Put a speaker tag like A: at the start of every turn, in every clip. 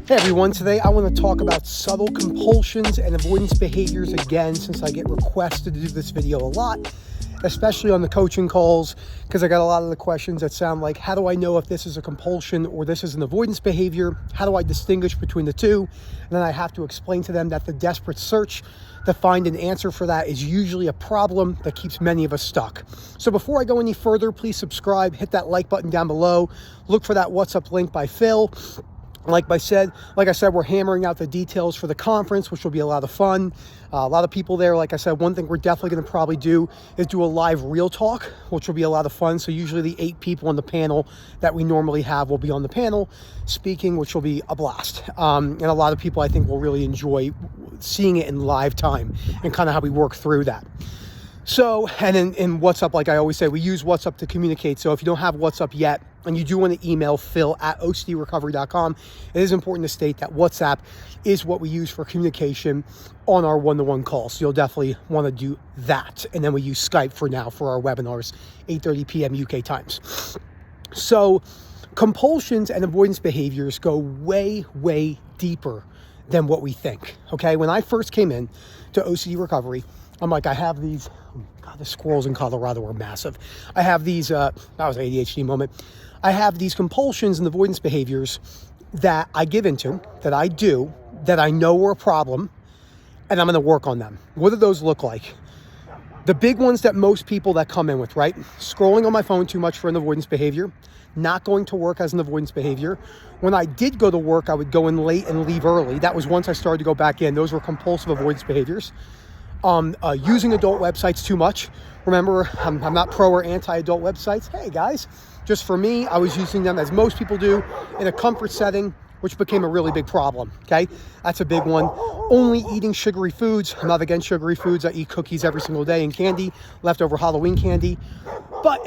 A: Hey everyone, today I want to talk about subtle compulsions and avoidance behaviors again, since I get requested to do this video a lot, especially on the coaching calls, because I got a lot of the questions that sound like, how do I know if this is a compulsion or this is an avoidance behavior? How do I distinguish between the two? And then I have to explain to them that the desperate search to find an answer for that is usually a problem that keeps many of us stuck. So before I go any further, please subscribe, hit that like button down below, look for that What's Up link by Phil. Like I said, we're hammering out the details for the conference, which will be a lot of fun. A lot of people there. Like I said, one thing we're definitely going to probably do is do a live real talk, which will be a lot of fun. So usually the 8 people on the panel that we normally have will be on the panel speaking, which will be a blast. And a lot of people I think will really enjoy seeing it in live time and kind of how we work through that. So, and in What's Up, like I always say, we use What's Up to communicate. So if you don't have What's Up yet, and you do want to email phil@ocdrecovery.com, it is important to state that WhatsApp is what we use for communication on our one-to-one calls. So you'll definitely want to do that. And then we use Skype for now for our webinars, 8:30 p.m. UK times. So compulsions and avoidance behaviors go way, way deeper than what we think. Okay, when I first came in to OCD recovery, I'm like, I have these, God, the squirrels in Colorado are massive. I have these, that was an ADHD moment. I have these compulsions and avoidance behaviors that I give into, that I do, that I know are a problem, and I'm going to work on them. What do those look like? The big ones that most people that come in with, right? Scrolling on my phone too much for an avoidance behavior, not going to work as an avoidance behavior. When I did go to work, I would go in late and leave early. That was once I started to go back in. Those were compulsive avoidance behaviors. Using adult websites too much. Remember, I'm not pro or anti-adult websites. Hey guys, just for me, I was using them, as most people do, in a comfort setting, which became a really big problem, okay? That's a big one. Only eating sugary foods. I'm not against sugary foods. I eat cookies every single day and candy, leftover Halloween candy, but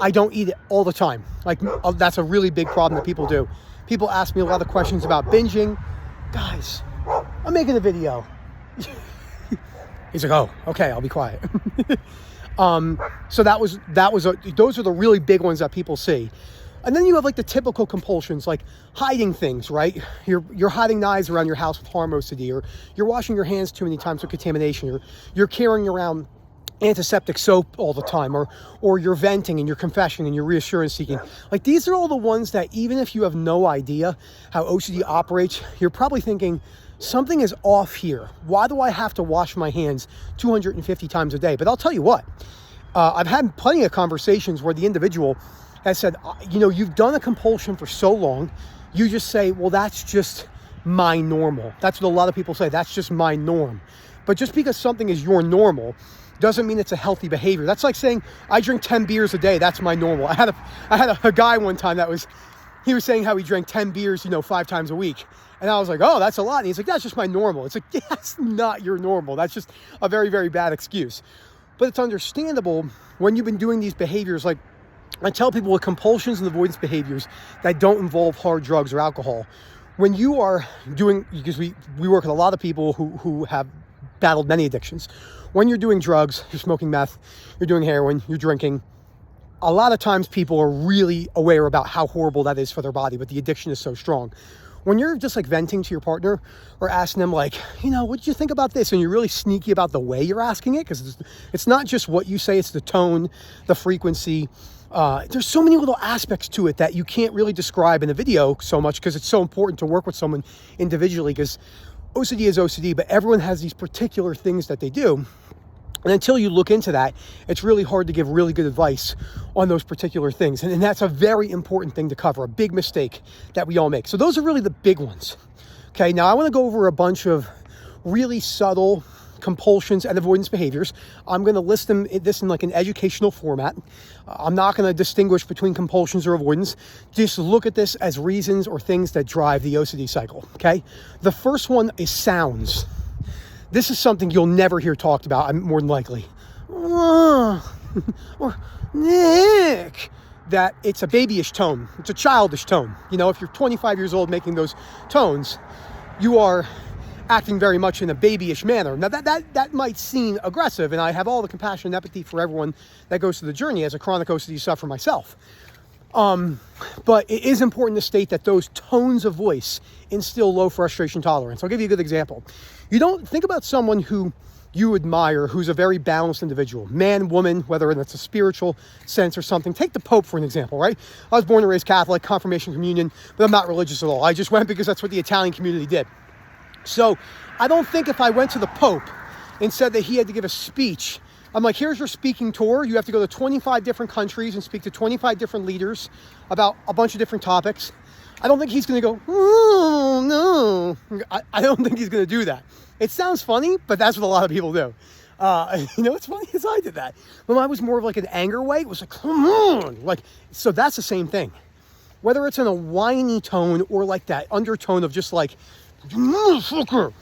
A: I don't eat it all the time. Like, that's a really big problem that people do. People ask me a lot of questions about binging. Guys, I'm making a video. He's like, oh, okay, I'll be quiet. So those are the really big ones that people see. And then you have like the typical compulsions, like hiding things, right? You're hiding knives around your house with harm OCD, or you're washing your hands too many times with contamination, or you're carrying around antiseptic soap all the time, or you're venting and you're confessing and you're reassurance seeking. Like, these are all the ones that even if you have no idea how OCD operates, you're probably thinking, something is off here. Why do I have to wash my hands 250 times a day? But I'll tell you what, I've had plenty of conversations where the individual has said, you've done a compulsion for so long, you just say, well, that's just my normal. That's what a lot of people say. That's just my norm. But just because something is your normal doesn't mean it's a healthy behavior. That's like saying, I drink 10 beers a day. That's my normal. I had a guy one time he was saying how he drank 10 beers, 5 times a week. And I was like, oh, that's a lot. And he's like, that's just my normal. It's like, yeah, that's not your normal. That's just a very, very bad excuse. But it's understandable when you've been doing these behaviors. Like, I tell people with compulsions and avoidance behaviors that don't involve hard drugs or alcohol, when you are doing, because we work with a lot of people who have battled many addictions. When you're doing drugs, you're smoking meth, you're doing heroin, you're drinking, a lot of times people are really aware about how horrible that is for their body, but the addiction is so strong. When you're just like venting to your partner or asking them like, what did you think about this? And you're really sneaky about the way you're asking it, because it's not just what you say, it's the tone, the frequency. There's so many little aspects to it that you can't really describe in a video so much, because it's so important to work with someone individually, because OCD is OCD, but everyone has these particular things that they do. And until you look into that, it's really hard to give really good advice on those particular things. And that's a very important thing to cover, a big mistake that we all make. So those are really the big ones. Okay, now I want to go over a bunch of really subtle compulsions and avoidance behaviors. I'm going to list this in like an educational format. I'm not going to distinguish between compulsions or avoidance. Just look at this as reasons or things that drive the OCD cycle. Okay, the first one is sounds. This is something you'll never hear talked about, more than likely. Or Nick. That it's a babyish tone. It's a childish tone. If you're 25 years old making those tones, you are acting very much in a babyish manner. Now that might seem aggressive, and I have all the compassion and empathy for everyone that goes through the journey as a chronic OCD sufferer myself. But it is important to state that those tones of voice instill low frustration tolerance. I'll give you a good example. You don't think about someone who you admire, who's a very balanced individual, man, woman, whether it's a spiritual sense or something. Take the Pope for an example, right? I was born and raised Catholic, confirmation, communion, but I'm not religious at all. I just went because that's what the Italian community did. So I don't think if I went to the Pope and said that he had to give a speech, I'm like, here's your speaking tour. You have to go to 25 different countries and speak to 25 different leaders about a bunch of different topics. I don't think he's going to go, oh, no. I don't think he's going to do that. It sounds funny, but that's what a lot of people do. It's funny because I did that. When I was more of like an anger way, it was like, come on. Like, so that's the same thing. Whether it's in a whiny tone or like that undertone of just like, motherfucker.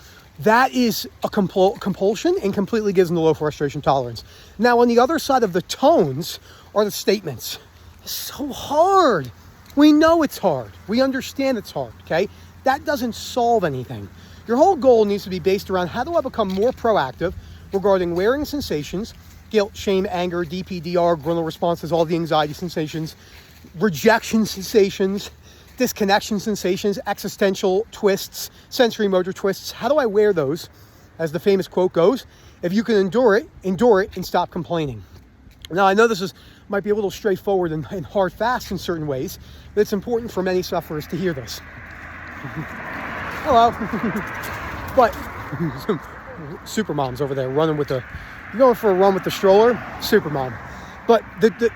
A: That is a compulsion and completely gives them the low frustration tolerance. Now, on the other side of the tones are the statements. It's so hard. We know it's hard. We understand it's hard, okay? That doesn't solve anything. Your whole goal needs to be based around how do I become more proactive regarding wearing sensations, guilt, shame, anger, DPDR, groinal responses, all the anxiety sensations, rejection sensations, disconnection sensations, existential twists, sensory motor twists. How do I wear those? As the famous quote goes, if you can endure it and stop complaining. Now, I know this might be a little straightforward and hard fast in certain ways, but it's important for many sufferers to hear this. Hello. But super moms over there running with you're going for a run with the stroller, super mom. But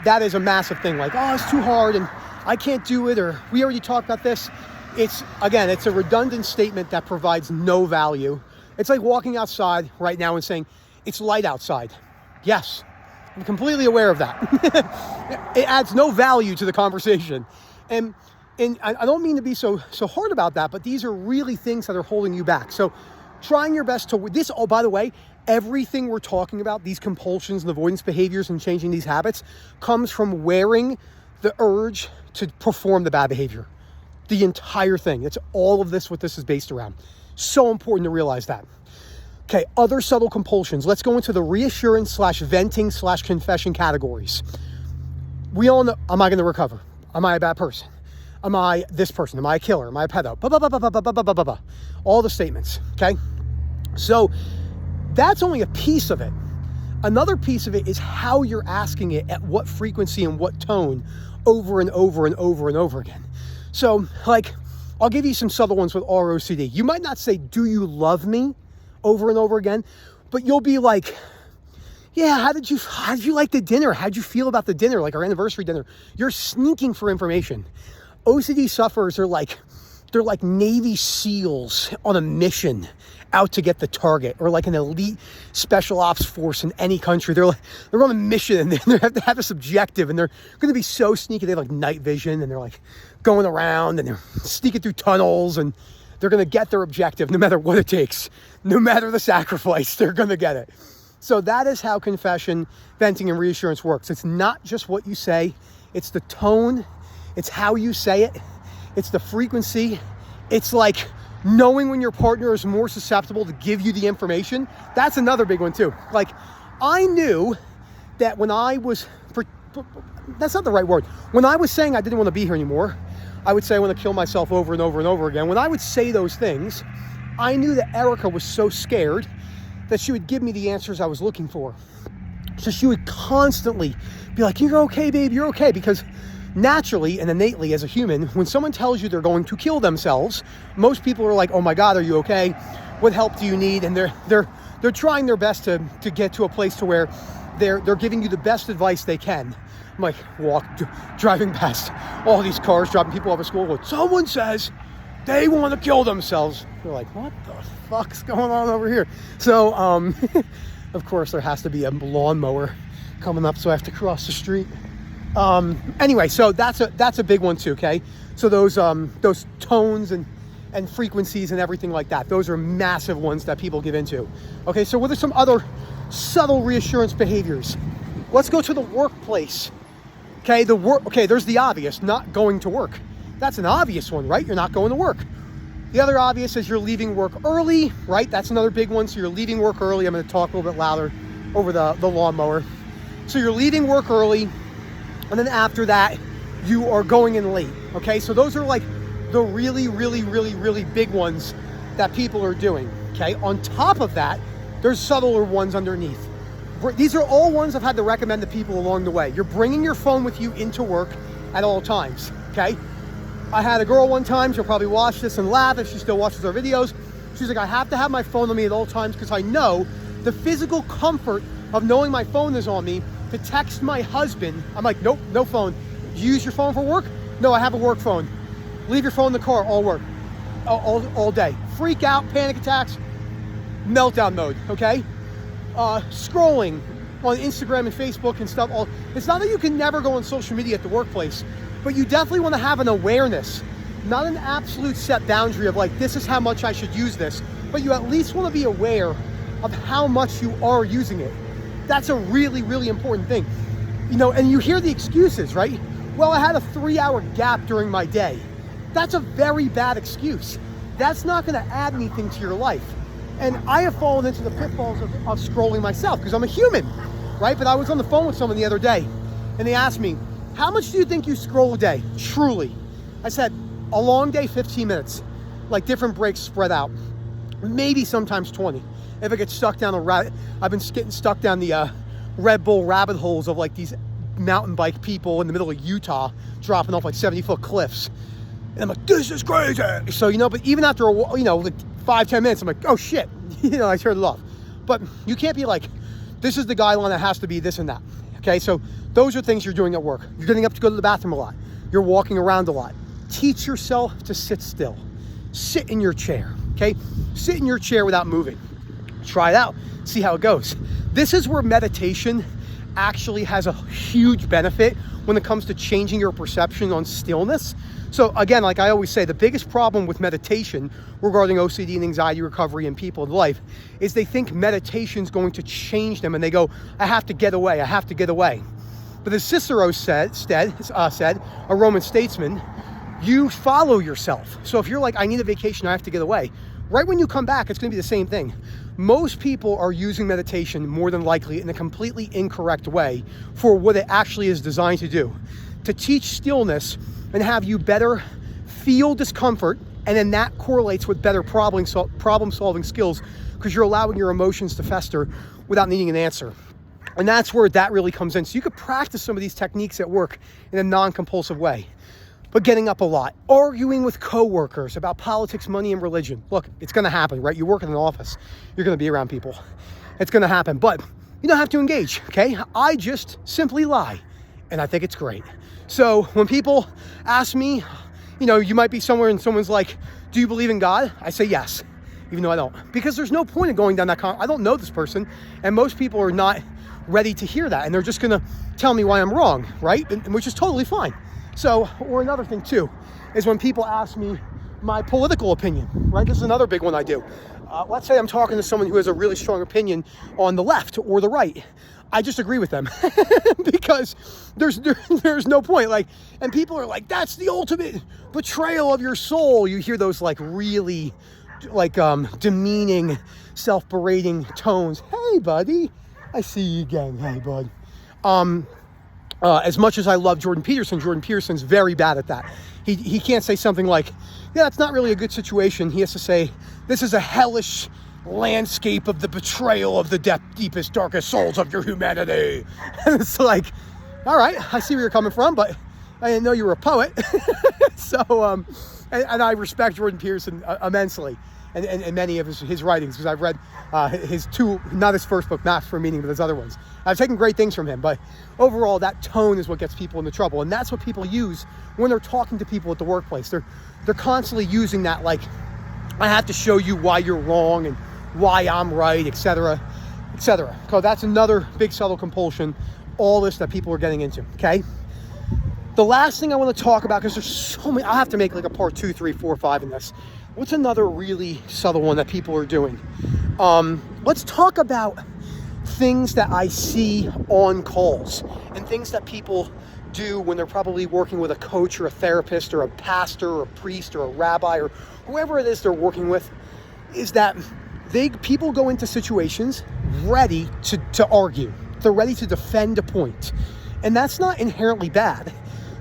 A: that is a massive thing. Like, oh, it's too hard and I can't do it, or we already talked about this. It's a redundant statement that provides no value. It's like walking outside right now and saying, it's light outside. Yes, I'm completely aware of that. It adds no value to the conversation. And I don't mean to be so hard about that, but these are really things that are holding you back. So trying your best to this, oh, by the way, everything we're talking about, these compulsions and avoidance behaviors and changing these habits, comes from wearing the urge to perform the bad behavior. The entire thing. It's all of this, what this is based around. So important to realize that. Okay, other subtle compulsions. Let's go into the reassurance / venting / confession categories. We all know, am I going to recover? Am I a bad person? Am I this person? Am I a killer? Am I a pedo? All the statements, okay? So that's only a piece of it. Another piece of it is how you're asking it, at what frequency and what tone, over and over and over and over again. So, like, I'll give you some subtle ones with ROCD. You might not say, do you love me, over and over again, but you'll be like, yeah, how did you like the dinner? How'd you feel about the dinner, like our anniversary dinner? You're sneaking for information. OCD sufferers are they're like Navy SEALs on a mission out to get the target, or like an elite special ops force in any country. They're on a mission and they have to have this objective, and they're going to be so sneaky. They have like night vision, and they're like going around and they're sneaking through tunnels, and they're going to get their objective no matter what it takes, no matter the sacrifice, they're going to get it. So that is how confession, venting, and reassurance works. It's not just what you say, it's the tone, it's how you say it, it's the frequency. It's like knowing when your partner is more susceptible to give you the information. That's another big one too. Like, I knew that when I was, that's not the right word. When I was saying I didn't want to be here anymore, I would say I want to kill myself over and over and over again. When I would say those things, I knew that Erica was so scared that she would give me the answers I was looking for. So she would constantly be like, you're okay, babe, you're okay. Because naturally and innately as a human, when someone tells you they're going to kill themselves, most people are like, oh my God, are you okay? What help do you need? And they're trying their best to get to a place to where they're giving you the best advice they can. I'm like driving past all these cars, dropping people off at school. When someone says they want to kill themselves, you're like, what the fuck's going on over here? So, of course, there has to be a lawnmower coming up, so I have to cross the street. Anyway, so that's a big one too, okay? So those tones and frequencies and everything like that, those are massive ones that people give into. Okay, so what are some other subtle reassurance behaviors? Let's go to the workplace. Okay, there's the obvious, not going to work. That's an obvious one, right? You're not going to work. The other obvious is you're leaving work early, right? That's another big one. So you're leaving work early. I'm going to talk a little bit louder over the lawnmower. So you're leaving work early. And then after that, you are going in late, okay? So those are like the really, really, really, really big ones that people are doing, okay? On top of that, there's subtler ones underneath. These are all ones I've had to recommend to people along the way. You're bringing your phone with you into work at all times, okay? I had a girl one time, she'll probably watch this and laugh if she still watches our videos. She's like, I have to have my phone on me at all times because I know the physical comfort of knowing my phone is on me to text my husband. I'm like, nope, no phone. You use your phone for work? No, I have a work phone. Leave your phone in the car, all work, all day. Freak out, panic attacks, meltdown mode, okay? Scrolling on Instagram and Facebook and stuff. It's not that you can never go on social media at the workplace, but you definitely want to have an awareness, not an absolute set boundary of like, this is how much I should use this, but you at least want to be aware of how much you are using it. That's a really, really important thing. You know, and you hear the excuses, right? Well, I had a 3-hour gap during my day. That's a very bad excuse. That's not going to add anything to your life. And I have fallen into the pitfalls of scrolling myself because I'm a human, right? But I was on the phone with someone the other day and they asked me, how much do you think you scroll a day, truly? I said, a long day, 15 minutes, like different breaks spread out, maybe sometimes 20. If I get stuck down I've been getting stuck down the Red Bull rabbit holes of like these mountain bike people in the middle of Utah dropping off like 70-foot cliffs. And I'm like, this is crazy. So, you know, but even after, like 5-10 minutes, I'm like, oh shit, I turned it off. But you can't be like, this is the guideline that has to be this and that. Okay, so those are things you're doing at work. You're getting up to go to the bathroom a lot. You're walking around a lot. Teach yourself to sit still. Sit in your chair, okay? Sit in your chair without moving. Try it out, see how it goes. This is where meditation actually has a huge benefit when it comes to changing your perception on stillness. So again, like I always say, the biggest problem with meditation regarding OCD and anxiety recovery in people in life is they think meditation is going to change them and they go, I have to get away, I have to get away. But as Cicero said, a Roman statesman, you follow yourself. So if you're like, I need a vacation, I have to get away, right when you come back, it's going to be the same thing. Most people are using meditation more than likely in a completely incorrect way for what it actually is designed to do, to teach stillness and have you better feel discomfort, and then that correlates with better problem-solving skills because you're allowing your emotions to fester without needing an answer. And that's where that really comes in. So you could practice some of these techniques at work in a non-compulsive way. But getting up a lot, arguing with coworkers about politics, money, and religion. Look, it's going to happen, right? You work in an office. You're going to be around people. It's going to happen, but you don't have to engage, okay? I just simply lie, and I think it's great. So when people ask me, you might be somewhere and someone's like, do you believe in God? I say yes, even though I don't. Because there's no point in going down that I don't know this person, and most people are not ready to hear that, and they're just going to tell me why I'm wrong, right? Which is totally fine. So, or another thing too, is when people ask me my political opinion, right? This is another big one I do. Let's say I'm talking to someone who has a really strong opinion on the left or the right. I just agree with them because there's no point. Like, and people are like, that's the ultimate betrayal of your soul. You hear those like really like demeaning, self-berating tones. Hey, buddy, I see you again. Hey, bud. As much as I love Jordan Peterson's very bad at that. He can't say something like, yeah, that's not really a good situation. He has to say, this is a hellish landscape of the betrayal of the deepest, darkest souls of your humanity. And it's like, all right, I see where you're coming from, but I didn't know you were a poet. So, and I respect Jordan Peterson immensely. And many of his writings, because I've read his not his first book, Math for Meaning, but his other ones. I've taken great things from him, but overall, that tone is what gets people into trouble. And that's what people use when they're talking to people at the workplace. They're constantly using that, like, I have to show you why you're wrong and why I'm right, etc., etc. So that's another big subtle compulsion, all this that people are getting into, okay? The last thing I want to talk about, because there's so many, I'll have to make like a part 2, 3, 4, 5 in this. What's another really subtle one that people are doing? Let's talk about things that I see on calls and things that people do when they're probably working with a coach or a therapist or a pastor or a priest or a rabbi or whoever it is they're working with, is that people go into situations ready to argue. They're ready to defend a point. And that's not inherently bad.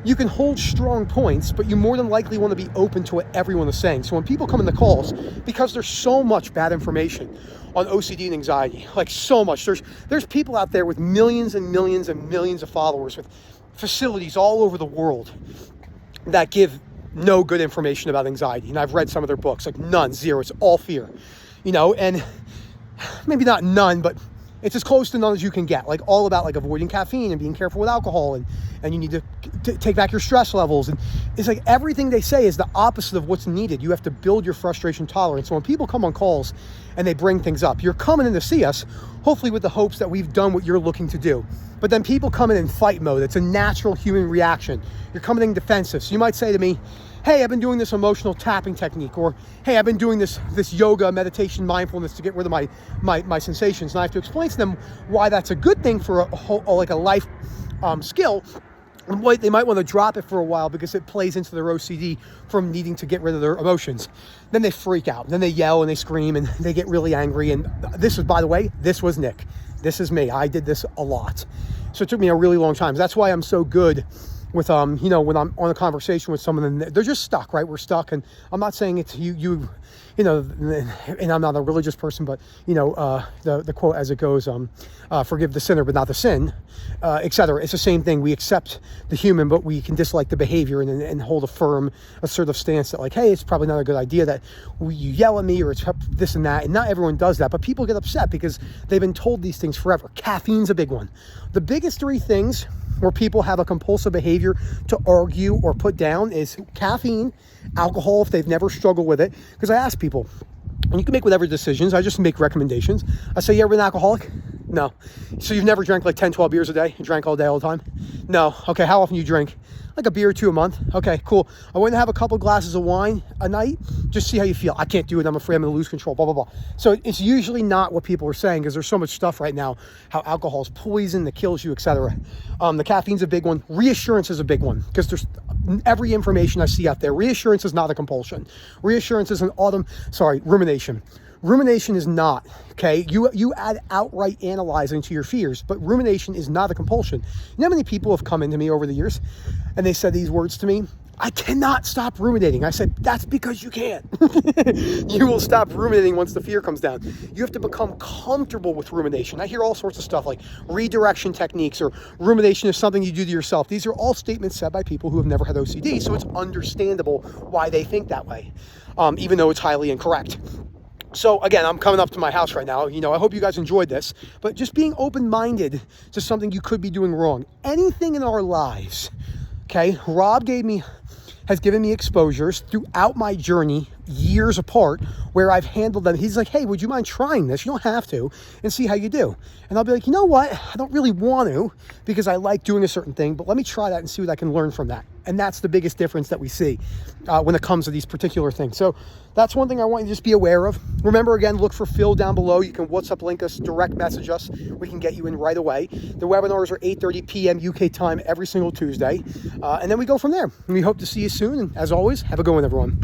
A: you can hold strong points, but you more than likely want to be open to what everyone is saying. So when people come in the calls, because there's so much bad information on OCD and anxiety, like so much, there's people out there with millions and millions and millions of followers with facilities all over the world that give no good information about anxiety. And I've read some of their books, like none, zero, it's all fear, and maybe not none, but it's as close to none as you can get, like all about like avoiding caffeine and being careful with alcohol, and you need to take back your stress levels. And it's like everything they say is the opposite of what's needed. You have to build your frustration tolerance. So when people come on calls and they bring things up, you're coming in to see us, hopefully with the hopes that we've done what you're looking to do. But then people come in fight mode. It's a natural human reaction. You're coming in defensive. So you might say to me, hey, I've been doing this emotional tapping technique, or hey, I've been doing this yoga, meditation, mindfulness to get rid of my sensations. And I have to explain to them why that's a good thing for a life skill, and why they might want to drop it for a while because it plays into their OCD from needing to get rid of their emotions. Then they freak out, then they yell and they scream and they get really angry. And this was, by the way, this was Nick. This is me. I did this a lot. So it took me a really long time. That's why I'm so good with, when I'm on a conversation with someone and they're just stuck, right? We're stuck. And I'm not saying it's you, and I'm not a religious person, but, the quote as it goes, forgive the sinner, but not the sin, etc. It's the same thing. We accept the human, but we can dislike the behavior and hold a firm, assertive stance that like, hey, it's probably not a good idea that you yell at me or it's this and that. And not everyone does that, but people get upset because they've been told these things forever. Caffeine's a big one. The biggest three things where people have a compulsive behavior to argue or put down is caffeine, alcohol if they've never struggled with it. Because I ask people, and you can make whatever decisions, I just make recommendations. I say, you ever been an alcoholic? No. So you've never drank like 10, 12 beers a day? You drank all day, all the time? No. Okay, how often do you drink? Like a beer or two a month. Okay, cool. I want to have a couple glasses of wine a night. Just see how you feel. I can't do it. I'm afraid I'm going to lose control, blah, blah, blah. So it's usually not what people are saying because there's so much stuff right now, how alcohol is poison that kills you, etc. The caffeine's a big one. Reassurance is a big one because there's every information I see out there. Reassurance is not a compulsion. Reassurance is rumination. Rumination is not, okay? You add outright analyzing to your fears, but rumination is not a compulsion. You know how many people have come into me over the years and they said these words to me? I cannot stop ruminating. I said, that's because you can't. You will stop ruminating once the fear comes down. You have to become comfortable with rumination. I hear all sorts of stuff like redirection techniques or rumination is something you do to yourself. These are all statements said by people who have never had OCD, so it's understandable why they think that way, even though it's highly incorrect. So again, I'm coming up to my house right now. I hope you guys enjoyed this, but just being open-minded to something you could be doing wrong. Anything in our lives, okay? Rob has given me exposures throughout my journey, years apart, where I've handled them. He's like, hey, would you mind trying this? You don't have to, and see how you do. And I'll be like, you know what? I don't really want to because I like doing a certain thing, but let me try that and see what I can learn from that. And that's the biggest difference that we see when it comes to these particular things. So that's one thing I want you to just be aware of. Remember, again, look for Phil down below. You can WhatsApp link us, direct message us. We can get you in right away. The webinars are 8:30 p.m. UK time every single Tuesday. And then we go from there. And we hope to see you soon. And as always, have a good one, everyone.